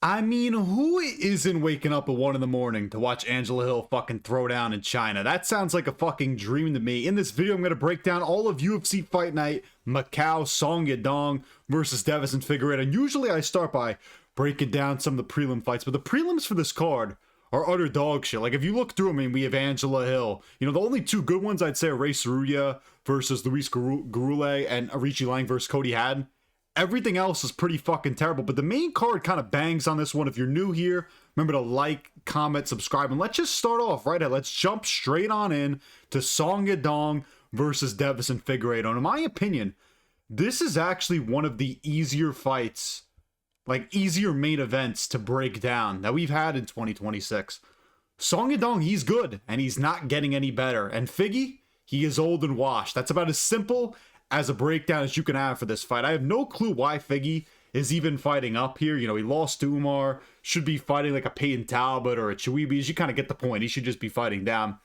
I mean, who isn't waking up at 1 in the morning to watch Angela Hill fucking throw down in China? That sounds like a fucking dream to me. In this video, I'm going to break down all of UFC Fight Night, Macau, Song Yadong versus Deiveson Figueiredo. And usually I start by breaking down some of the prelim fights, but the prelims for this card are utter dog shit. Like, if you look through them, I mean, we have Angela Hill. You know, the only two good ones I'd say are Tsuruya versus Luis Gurule and Aoriqileng versus Cody Haddon. Everything else is pretty fucking terrible, but the main card kind of bangs on this one. If you're new here, remember to like, comment, subscribe, and let's just start off right now. Let's jump straight on in to Song Yadong versus Deiveson Figueiredo. And in my opinion, this is actually one of the easier fights, like easier main events to break down that we've had in 2026. Song Yadong, he's good, and he's not getting any better. And Figgy, he is old and washed. That's about as simple as a breakdown as you can have for this fight. I have no clue why Figgy is even fighting up here. You know, he lost to Umar, should be fighting like a Peyton Talbot or a Chiweebs. You kind of get the point. He should just be fighting down.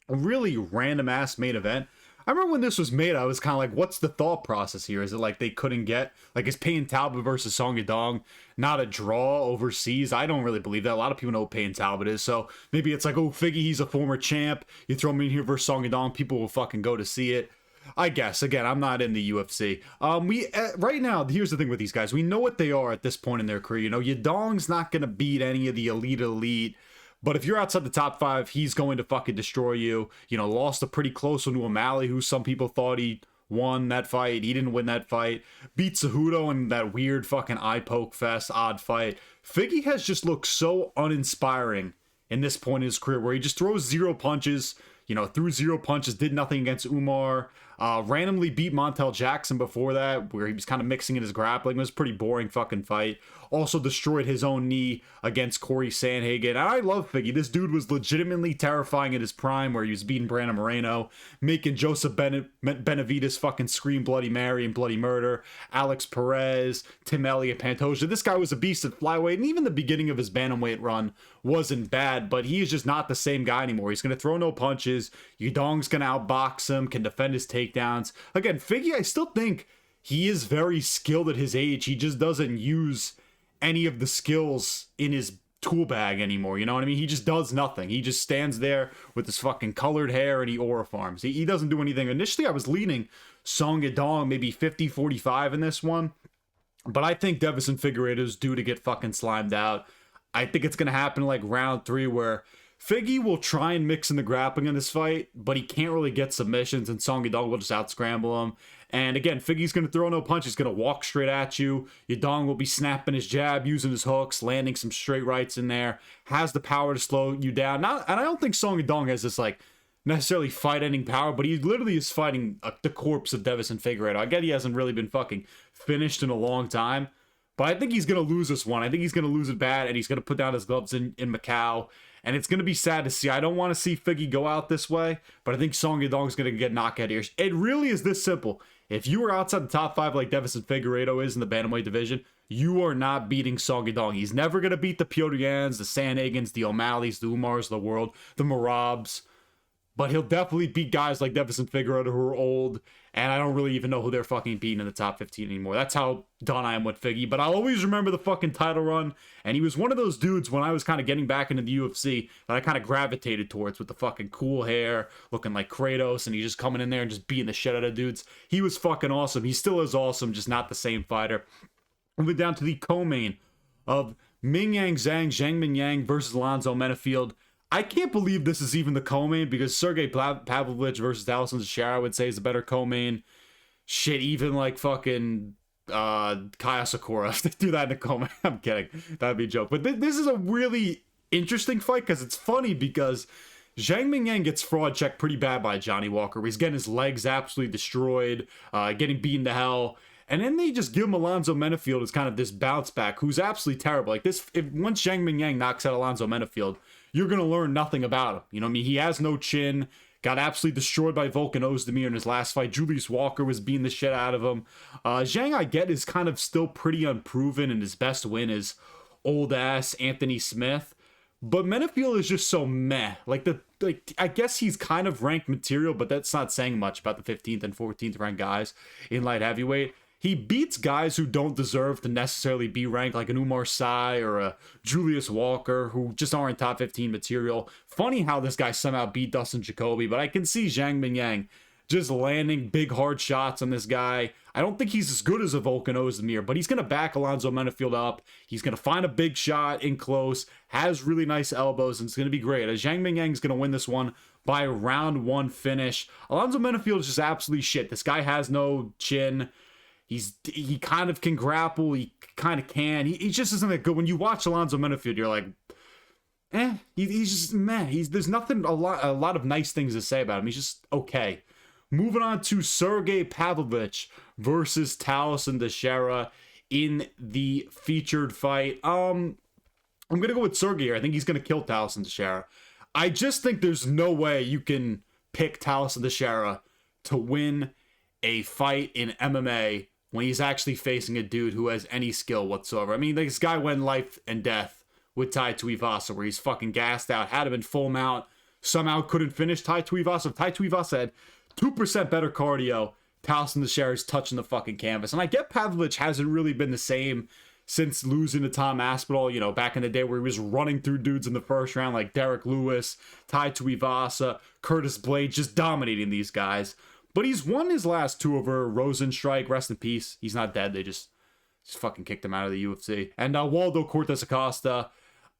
A really random ass main event. I remember when this was made, I was kind of like, what's the thought process here? Is it like they couldn't get, like, is Peyton Talbot versus Song Yadong not a draw overseas? I don't really believe that. A lot of people know who Peyton Talbot is, so maybe it's like, oh, Figgy, he's a former champ. You throw him in here versus Song Yadong, people will fucking go to see it. I guess. Again, I'm not in the UFC. Right now, here's the thing with these guys. We know what they are at this point in their career. You know, Yadong's not going to beat any of the elite. But if you're outside the top 5, he's going to fucking destroy you. You know, lost a pretty close one to O'Malley, who some people thought he won that fight. He didn't win that fight. Beat Cejudo in that weird fucking eye poke fest, odd fight. Figgy has just looked so uninspiring in this point in his career, where he just throws zero punches. You know, threw zero punches, did nothing against Umar. Randomly beat Montel Jackson before that, where he was kind of mixing in his grappling. It was a pretty boring fucking fight. Also destroyed his own knee against Corey Sandhagen. And I love Figgy. This dude was legitimately terrifying in his prime, where he was beating Brandon Moreno, making Joseph Benavidez fucking scream Bloody Mary and Bloody Murder. Alex Perez, Tim Elliott, Pantoja. This guy was a beast at flyweight, and even the beginning of his bantamweight run wasn't bad, but he is just not the same guy anymore. He's going to throw no punches. Yadong's going to outbox him, can defend his takedowns. Again, Figgy, I still think he is very skilled at his age. He just doesn't use any of the skills in his tool bag anymore. You know what I mean? He just does nothing. He just stands there with his fucking colored hair and he aura farms. He doesn't do anything. Initially, I was leaning Song Yadong maybe 50-45 in this one, but I think Deiveson Figueiredo is due to get fucking slimed out. I think it's going to happen like round 3, where Figgy will try and mix in the grappling in this fight, but he can't really get submissions, and Song Yadong will just out-scramble him. And again, Figgy's going to throw no punch. He's going to walk straight at you. Yadong will be snapping his jab, using his hooks, landing some straight rights in there. Has the power to slow you down. And I don't think Song Yadong has this, like, necessarily fight-ending power, but he literally is fighting the corpse of Deiveson Figueiredo. I get he hasn't really been fucking finished in a long time, but I think he's going to lose this one. I think he's going to lose it bad, and he's going to put down his gloves in Macau. And it's going to be sad to see. I don't want to see Figgy go out this way, but I think Song Yadong's going to get knocked out here. It really is this simple. If you are outside the top 5 like Deiveson Figueiredo is in the bantamweight division, you are not beating Song Yadong. He's never going to beat the Piotr Yans, the Sandhagens, the O'Malleys, the Umars of the world, the Marabs. But he'll definitely beat guys like Deiveson Figueiredo who are old, and I don't really even know who they're fucking beating in the top 15 anymore. That's how done I am with Figgy. But I'll always remember the fucking title run, and he was one of those dudes when I was kind of getting back into the UFC that I kind of gravitated towards, with the fucking cool hair, looking like Kratos, and he's just coming in there and just beating the shit out of dudes. He was fucking awesome. He still is awesome, just not the same fighter. Moving down to the co-main of Zhang Mingyang versus Alonzo Menifield. I can't believe this is even the co-main, because Sergei Pavlovich versus Tallison Teixeira I would say is a better co-main. Shit, even like fucking Asakura, if they do that in the co-main. I'm kidding. That'd be a joke. But this is a really interesting fight, because it's funny, because Zhang Mingyang gets fraud checked pretty bad by Johnny Walker. He's getting his legs absolutely destroyed, getting beaten to hell. And then they just give him Alonzo Menifield as kind of this bounce back, who's absolutely terrible. Like this, once Zhang Mingyang knocks out Alonzo Menifield, you're going to learn nothing about him. You know what I mean? He has no chin, got absolutely destroyed by Volkan Ozdemir in his last fight. Julius Walker was beating the shit out of him. Zhang, I get, is kind of still pretty unproven, and his best win is old-ass Anthony Smith. But Menifield is just so meh. I guess he's kind of ranked material, but that's not saying much about the 15th and 14th ranked guys in light heavyweight. he beats guys who don't deserve to necessarily be ranked, like an Umar Sy or a Julius Walker, who just aren't top 15 material. Funny how this guy somehow beat Dustin Jacoby, but I can see Zhang Mingyang just landing big hard shots on this guy. I don't think he's as good as a Volkan Ozdemir, but he's going to back Alonzo Menifield up. He's going to find a big shot in close, has really nice elbows, and it's going to be great. Zhang Mingyang is going to win this one by a round 1 finish. Alonzo Menifield is just absolutely shit. This guy has no chin. He kind of can grapple. He kind of can. He just isn't that good. When you watch Alonzo Menifield, you're like, he's just meh. There's nothing, a lot of nice things to say about him. He's just okay. Moving on to Sergei Pavlovich versus Tallison Teixeira in the featured fight. I'm going to go with Sergei here. I think he's going to kill Tallison Teixeira. I just think there's no way you can pick Tallison Teixeira to win a fight in MMA when he's actually facing a dude who has any skill whatsoever. I mean, this guy went life and death with Tai Tuivasa, where he's fucking gassed out, had him in full mount, somehow couldn't finish Tai Tuivasa. If Tai Tuivasa had 2% better cardio, Tallison Teixeira is touching the fucking canvas. And I get Pavlovich hasn't really been the same since losing to Tom Aspinall, you know, back in the day where he was running through dudes in the first round like Derek Lewis, Tai Tuivasa, Curtis Blades, just dominating these guys. But he's won his last 2 over Rosenstrike, rest in peace. He's not dead, they just fucking kicked him out of the UFC. And Waldo Cortez Acosta.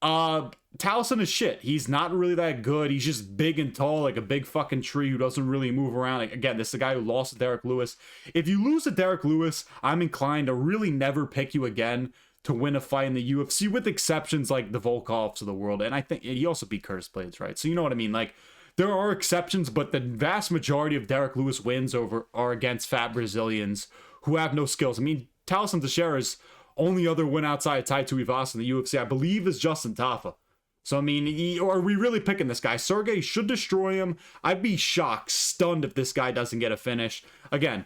Tallison is shit. He's not really that good. He's just big and tall, like a big fucking tree who doesn't really move around. Like, again, this is the guy who lost to Derek Lewis. If you lose to Derek Lewis, I'm inclined to really never pick you again to win a fight in the UFC, with exceptions like the Volkovs of the world. And I think he also beat Curtis Blades, right? So you know what I mean? Like, there are exceptions, but the vast majority of Derek Lewis wins are against fat Brazilians who have no skills. I mean, Tallison Teixeira's only other win outside of Tai Tuivasa in the UFC, I believe, is Justin Tafa. So, I mean, are we really picking this guy? Sergei should destroy him. I'd be shocked, stunned if this guy doesn't get a finish. Again,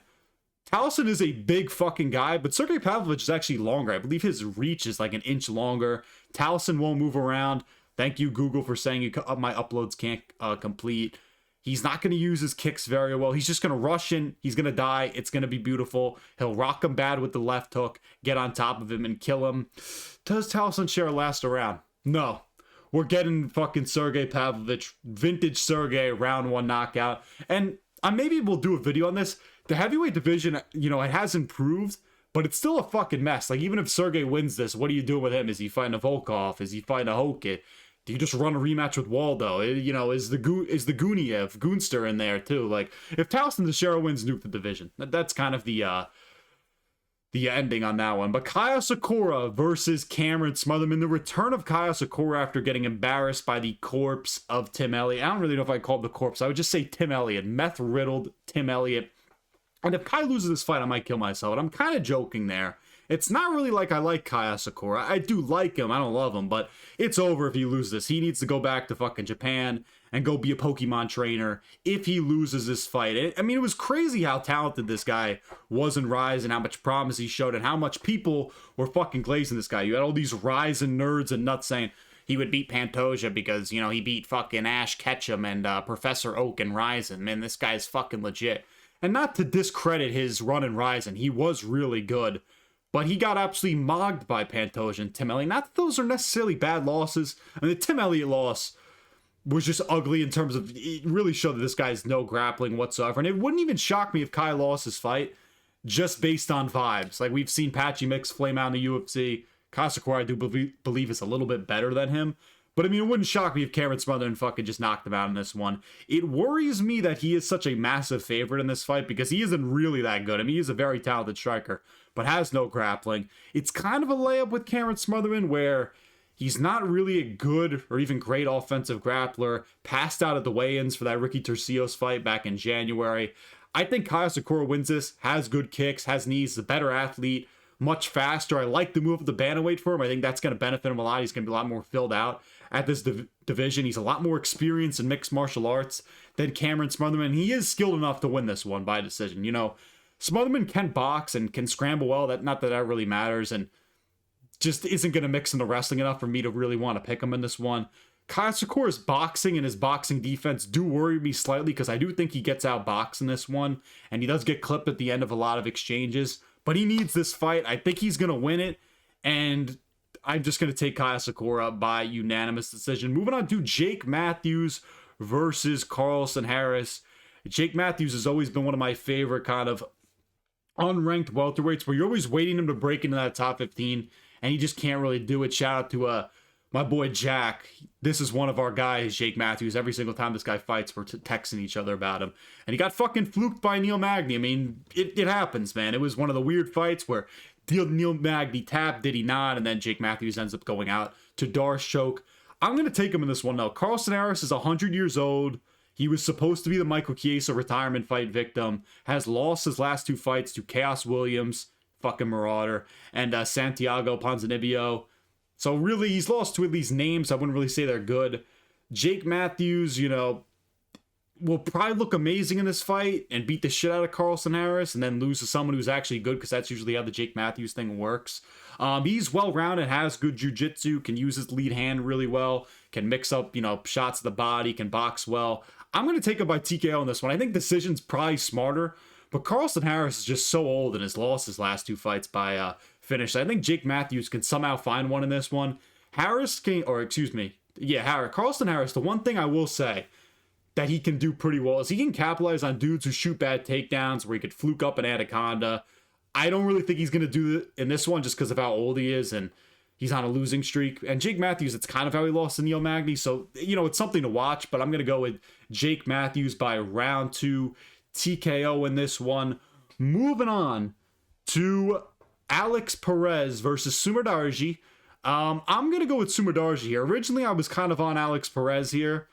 Tallison is a big fucking guy, but Sergei Pavlovich is actually longer. I believe his reach is like an inch longer. Tallison won't move around. Thank you, Google, for saying my uploads can't complete. He's not going to use his kicks very well. He's just going to rush in. He's going to die. It's going to be beautiful. He'll rock him bad with the left hook, get on top of him, and kill him. Does Tallison Teixeira last around? No. We're getting fucking Sergei Pavlovich, vintage Sergei, round 1 knockout. And maybe we'll do a video on this. The heavyweight division, you know, it has improved, but it's still a fucking mess. Like, even if Sergei wins this, what are you doing with him? Is he fighting a Volkov? Is he fighting a Hokit? Do you just run a rematch with Waldo? You know, is the Guniev, Gunster in there too? Like, if Tallison Teixeira wins, nuke the division. That's kind of the ending on that one. But Kai Asakura versus Cameron Smotherman. The return of Kai Asakura after getting embarrassed by the corpse of Tim Elliott. I don't really know if I called the corpse. I would just say Tim Elliott. Meth-riddled Tim Elliott. And if Kai loses this fight, I might kill myself. And I'm kind of joking there. It's not really like I like Kai Asakura. I do like him. I don't love him. But it's over if he loses this. He needs to go back to fucking Japan and go be a Pokemon trainer if he loses this fight. I mean, it was crazy how talented this guy was in Rise and how much promise he showed and how much people were fucking glazing this guy. You had all these Rise and nerds and nuts saying he would beat Pantoja because, you know, he beat fucking Ash Ketchum and Professor Oak and Ryzen. Man, this guy's fucking legit. And not to discredit his run in Ryzen, he was really good. But he got absolutely mogged by Pantoja and Tim Elliott. Not that those are necessarily bad losses. I mean, the Tim Elliott loss was just ugly in terms of, it really showed that this guy has no grappling whatsoever. And it wouldn't even shock me if Kai lost his fight just based on vibes. Like, we've seen Patchy Mix flame out in the UFC. Kai Asakura, I do believe, is a little bit better than him. But, I mean, it wouldn't shock me if Cameron Smotherman fucking just knocked him out in this one. It worries me that he is such a massive favorite in this fight because he isn't really that good. I mean, he's a very talented striker, but has no grappling. It's kind of a layup with Cameron Smotherman where he's not really a good or even great offensive grappler. Passed out at the weigh-ins for that Ricky Turcios fight back in January. I think Kai Asakura wins this, has good kicks, has knees, is a better athlete, much faster. I like the move of the bantamweight for him. I think that's going to benefit him a lot. He's going to be a lot more filled out at this division. He's a lot more experienced in mixed martial arts than Cameron Smotherman. He is skilled enough to win this one by decision. You know, Smotherman can box and can scramble well. Not that really matters, and just isn't going to mix into wrestling enough for me to really want to pick him in this one. Kai Asakura's boxing and his boxing defense do worry me slightly because I do think he gets outboxed in this one, and he does get clipped at the end of a lot of exchanges. but he needs this fight. I think he's going to win it, and I'm just going to take Asakura by unanimous decision. Moving on to Jake Matthews versus Carlston Harris. Jake Matthews has always been one of my favorite kind of unranked welterweights where you're always waiting him to break into that top 15, and he just can't really do it. Shout out to my boy Jack. This is one of our guys, Jake Matthews. Every single time this guy fights, we're texting each other about him. And he got fucking fluked by Neil Magny. I mean, it happens, man. It was one of the weird fights where Neil Magny tapped, did he not? And then Jake Matthews ends up going out to Darce choke. I'm going to take him in this one, though. Carlston Harris is 100 years old. He was supposed to be the Michael Chiesa retirement fight victim. Has lost his last 2 fights to Chaos Williams, fucking marauder, and Santiago Ponzinibbio. So really, he's lost 2 of these names. I wouldn't really say they're good. Jake Matthews, will probably look amazing in this fight and beat the shit out of Carlston Harris and then lose to someone who's actually good, because that's usually how the Jake Matthews thing works. He's well-rounded, has good jiu-jitsu, can use his lead hand really well, can mix up, shots to the body, can box well. I'm going to take him by TKO in this one. I think decision's probably smarter, but Carlston Harris is just so old and has lost his last 2 fights by finish. I think Jake Matthews can somehow find one in this one. Carlston Harris, the one thing I will say that he can do pretty well is he can capitalize on dudes who shoot bad takedowns where he could fluke up an anaconda. I don't really think he's going to do it in this one just because of how old he is and he's on a losing streak. And Jake Matthews, it's kind of how he lost to Neil Magny. So, it's something to watch, but I'm going to go with Jake Matthews by round 2 TKO in this one. Moving on to Alex Perez versus Sumudaerji. I'm going to go with Sumudaerji here. Originally, I was kind of on Alex Perez here.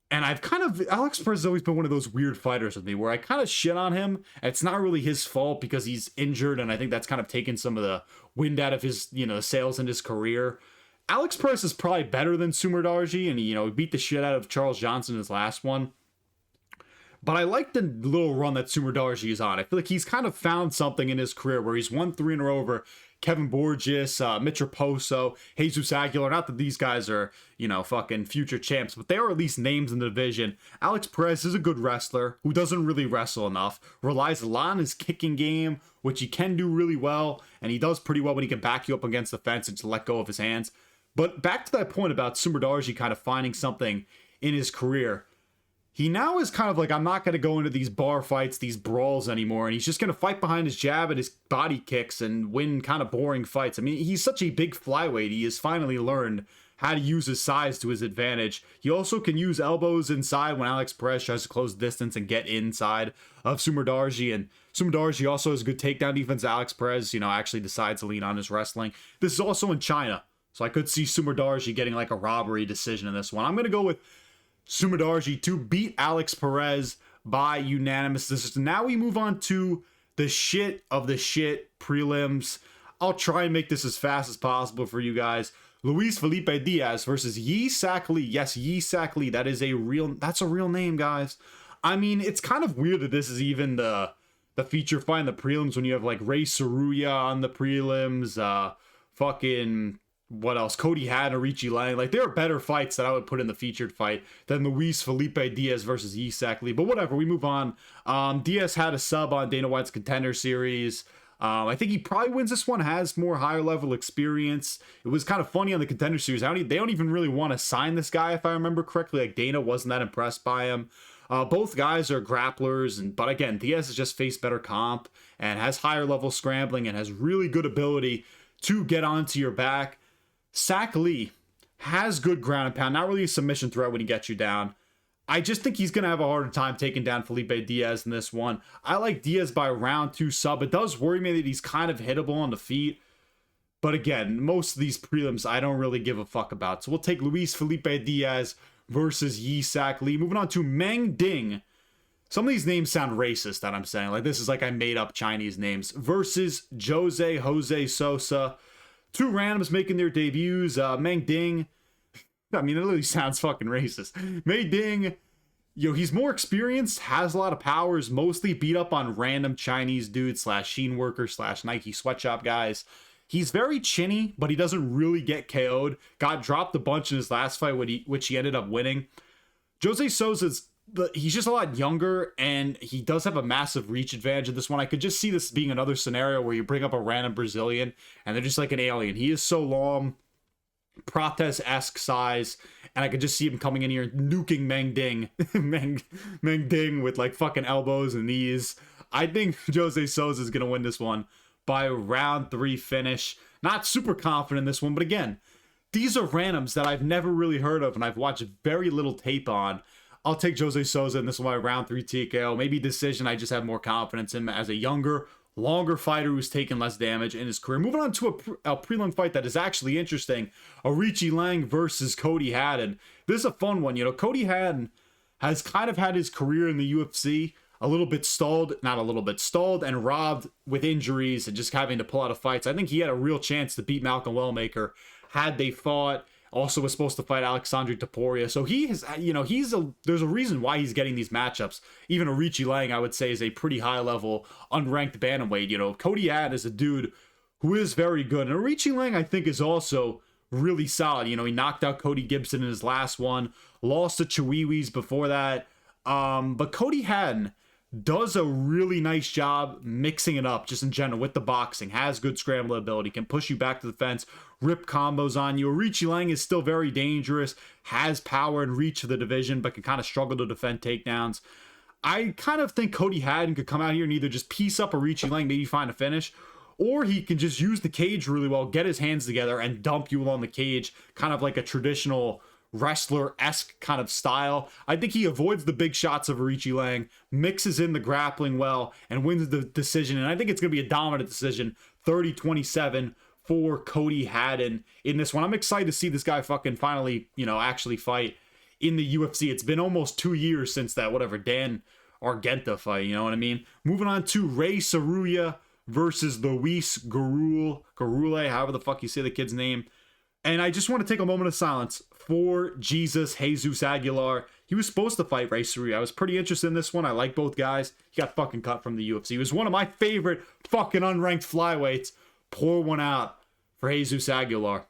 And Alex Perez has always been one of those weird fighters with me where I kind of shit on him. And it's not really his fault because he's injured. And I think that's kind of taken some of the wind out of his, sails in his career. Alex Perez is probably better than Sumudaerji. And he beat the shit out of Charles Johnson in his last one. But I like the little run that Sumudaerji is on. I feel like he's kind of found something in his career where he's won 3 in a row over Kevin Borges, Mitch Raposo, Jesus Aguilar. Not that these guys are, fucking future champs, but they are at least names in the division. Alex Perez is a good wrestler who doesn't really wrestle enough, relies a lot on his kicking game, which he can do really well, and he does pretty well when he can back you up against the fence and just let go of his hands. But back to that point about Sumudaerji kind of finding something in his career. He now is kind of like, I'm not going to go into these bar fights, these brawls anymore, and he's just going to fight behind his jab and his body kicks and win kind of boring fights. I mean, he's such a big flyweight. He has finally learned how to use his size to his advantage. He also can use elbows inside when Alex Perez tries to close distance and get inside of Sumudaerji. And Sumudaerji also has a good takedown defense. Alex Perez, actually decides to lean on his wrestling. This is also in China, so I could see Sumudaerji getting like a robbery decision in this one. I'm going to go with Sumudaerji to beat Alex Perez by unanimous decision. Now we move on to the shit of the shit prelims. I'll try and make this as fast as possible for you guys. Luis Felipe Diaz versus Yi Sak Lee. Yes, Yi Sak Lee. That's a real name, guys. I mean, it's kind of weird that this is even the feature fight in the prelims when you have like Ray Tsuruya on the prelims. What else? Cody Haddon, Aoriqileng. Like, there are better fights that I would put in the featured fight than Luis Felipe Diaz versus Yi Sak Lee. But whatever, we move on. Diaz had a sub on Dana White's Contender Series. I think he probably wins this one, has more higher level experience. It was kind of funny on the Contender Series. They don't even really want to sign this guy, if I remember correctly. Like, Dana wasn't that impressed by him. Both guys are grapplers, but again, Diaz has just faced better comp and has higher level scrambling and has really good ability to get onto your back. Sak Lee has good ground and pound, not really a submission threat when he gets you down. I just think he's going to have a harder time taking down Felipe Diaz in this one. I like Diaz by round 2 sub. It does worry me that he's kind of hittable on the feet. But again, most of these prelims I don't really give a fuck about. So we'll take Luis Felipe Diaz versus Yi Sak Lee. Moving on to Meng Ding. Some of these names sound racist that I'm saying. Like, this is like I made up Chinese names. Versus Jose Sosa. 2 randoms making their debuts. Meng Ding. I mean, it literally sounds fucking racist. Meng Ding, he's more experienced, has a lot of powers, mostly beat up on random Chinese dudes / Sheen workers / Nike sweatshop guys. He's very chinny, but he doesn't really get KO'd. Got dropped a bunch in his last fight, which he ended up winning. Jose Sosa's he's just a lot younger, and he does have a massive reach advantage in this one. I could just see this being another scenario where you bring up a random Brazilian and they're just like an alien. He is so long, Prates-esque size, and I could just see him coming in here nuking Meng Ding. Meng Ding with like fucking elbows and knees. I think Jose Souza is going to win this one by round 3 finish. Not super confident in this one, but again, these are randoms that I've never really heard of and I've watched very little tape on. I'll take Jose Souza in this one by round 3 TKO. Maybe decision. I just have more confidence in him as a younger, longer fighter who's taken less damage in his career. Moving on to a prelim fight that is actually interesting. Aoriqileng versus Cody Haddon. This is a fun one. You know, Cody Haddon has kind of had his career in the UFC a little bit stalled, not a little bit, stalled and robbed with injuries and just having to pull out of fights. I think he had a real chance to beat Malcolm Wellmaker had they fought. Also was supposed to fight Alexandre Topuria. So he has, you know, there's a reason why he's getting these matchups. Even Aoriqileng, I would say, is a pretty high level, unranked bantamweight. You know, Cody Haddon is a dude who is very good. And Aoriqileng, I think, is also really solid. You know, he knocked out Cody Gibson in his last one, lost to Chiwiwis before that. But Cody Haddon does a really nice job mixing it up just in general with the boxing, has good scramble ability, can push you back to the fence, rip combos on you. Aoriqileng is still very dangerous, has power and reach for the division, but can kind of struggle to defend takedowns. I kind of think Cody Haddon could come out here and either just piece up Aoriqileng, maybe find a finish, or he can just use the cage really well, get his hands together, and dump you along the cage, kind of like a traditional wrestler-esque kind of style. I think he avoids the big shots of Aoriqileng, mixes in the grappling well, and wins the decision. And I think it's going to be a dominant decision, 30-27 for Cody Haddon in this one. I'm excited to see this guy fucking finally, you know, actually fight in the UFC. It's been almost 2 years since that, whatever, Dan Argenta fight, you know what I mean? Moving on to Ray Tsuruya versus Luis Gurule, however the fuck you say the kid's name. And I just want to take a moment of silence for Jesus Aguilar. He was supposed to fight Ray Tsuruya. I was pretty interested in this one. I like both guys. He got fucking cut from the UFC. He was one of my favorite fucking unranked flyweights. Pour one out for Jesus Aguilar.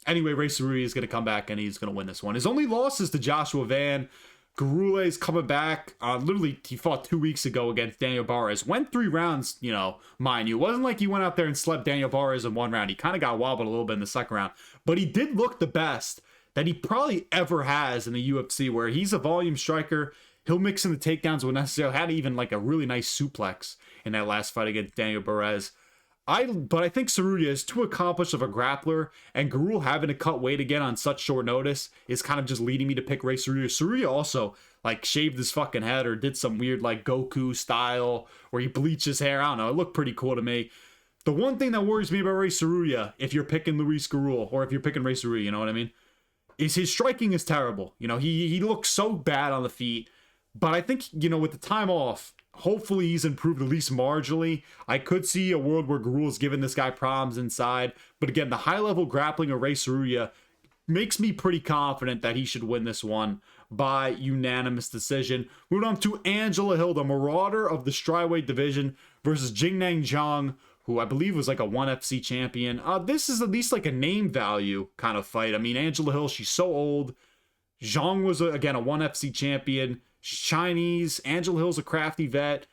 Anyway, Ray Tsuruya is going to come back and he's going to win this one. His only loss is to Joshua Van. Gurule is coming back. Literally, he fought 2 weeks ago against Daniel Barres. Went 3 rounds, you know, mind you. It wasn't like he went out there and slept Daniel Barres in 1 round. He kind of got wobbled a little bit in the second round. But he did look the best that he probably ever has in the UFC, where he's a volume striker. He'll mix in the takedowns when necessary. Had even like a really nice suplex in that last fight against Daniel Barres. But I think Tsuruya is too accomplished of a grappler, and Gurule having to cut weight again on such short notice is kind of just leading me to pick Ray Tsuruya. Tsuruya also like shaved his fucking head or did some weird like Goku style where he bleached his hair. I don't know. It looked pretty cool to me. The one thing that worries me about Ray Tsuruya, if you're picking Luis Gurule or if you're picking Ray Tsuruya, you know what I mean, is his striking is terrible. You know, he looks so bad on the feet. But I think, you know, with the time off, hopefully he's improved at least marginally. I could see a world where Gurule's giving this guy problems inside. But again, the high-level grappling of Ray Tsuruya makes me pretty confident that he should win this one by unanimous decision. Moving on to Angela Hill, the marauder of the strawweight division, versus Jingnang Zhang, who I believe was like a 1FC champion. This is at least like a name value kind of fight. I mean, Angela Hill, she's so old. Zhang was, again, a 1FC champion. She's Chinese. Angela Hill's a crafty vet.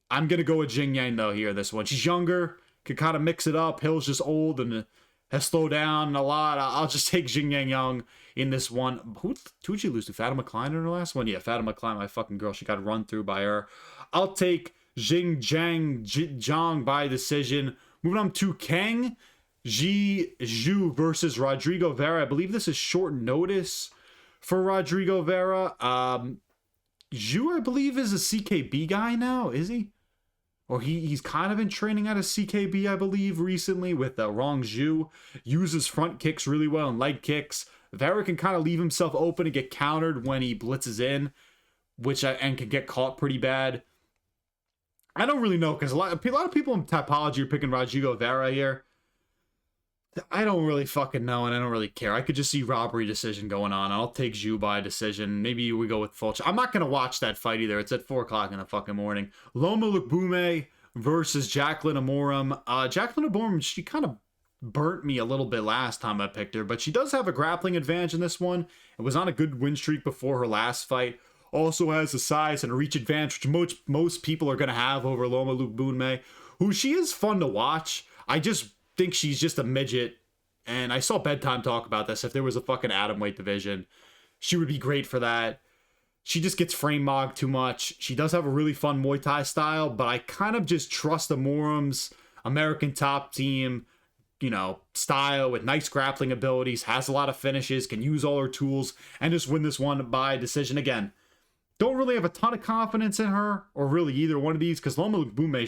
I'm going to go with Jingyang, though, here, this one. She's younger, could kind of mix it up. Hill's just old and has slowed down a lot. I'll just take Jingyang Young in this one. Who'd she lose to? Fatima Klein in her last one? Yeah, Fatima Klein, my fucking girl. She got run through by her. I'll take Zhang by decision. Moving on to Kang Ji Zhu versus Rodrigo Vera. I believe this is short notice for Rodrigo Vera. Zhu, I believe, is a CKB guy now, is he? Or he's kind of been training out of CKB, I believe, recently with Rong Zhu. Uses front kicks really well and leg kicks. Vera can kind of leave himself open and get countered when he blitzes in, and can get caught pretty bad. I don't really know, because a lot of people in Typology are picking Rodrigo Vera here. I don't really fucking know, and I don't really care. I could just see robbery decision going on. I'll take Zhu by decision. Maybe we go with Fulch. I'm not going to watch that fight either. It's at 4 o'clock in the fucking morning. Loma Lukbume versus Jacqueline Amorim. Jacqueline Amorim, she kind of burnt me a little bit last time I picked her, but she does have a grappling advantage in this one. It was on a good win streak before her last fight. Also has a size and a reach advantage, which most people are going to have over Loma Lukebunme, who she is fun to watch. I just think she's just a midget. And I saw Bedtime talk about this. If there was a fucking atomweight division, she would be great for that. She just gets frame mogged too much. She does have a really fun Muay Thai style, but I kind of just trust the Morum's American Top Team, you know, style with nice grappling abilities, has a lot of finishes, can use all her tools, and just win this one by decision. Again, don't really have a ton of confidence in her, or really either one of these, because Loma Lukebunme,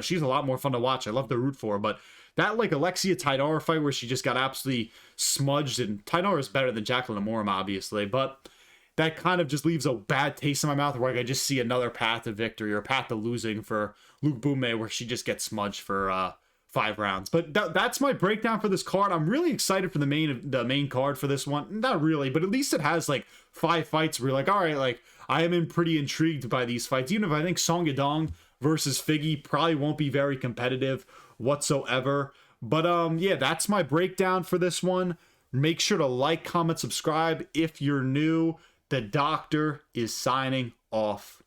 she's a lot more fun to watch. I love to root for her, but that like Alexia Taidara fight where she just got absolutely smudged, and Taidara is better than Jacqueline Amorim, obviously, but that kind of just leaves a bad taste in my mouth where I just see another path to victory or path to losing for Lukebunme where she just gets smudged for 5 rounds. But that's my breakdown for this card. I'm really excited for the main card for this one. Not really, but at least it has like 5 fights where you're like, all right, like I am pretty intrigued by these fights. Even if I think Song Yadong versus Figgy probably won't be very competitive whatsoever. But yeah, that's my breakdown for this one. Make sure to like, comment, subscribe if you're new. The doctor is signing off.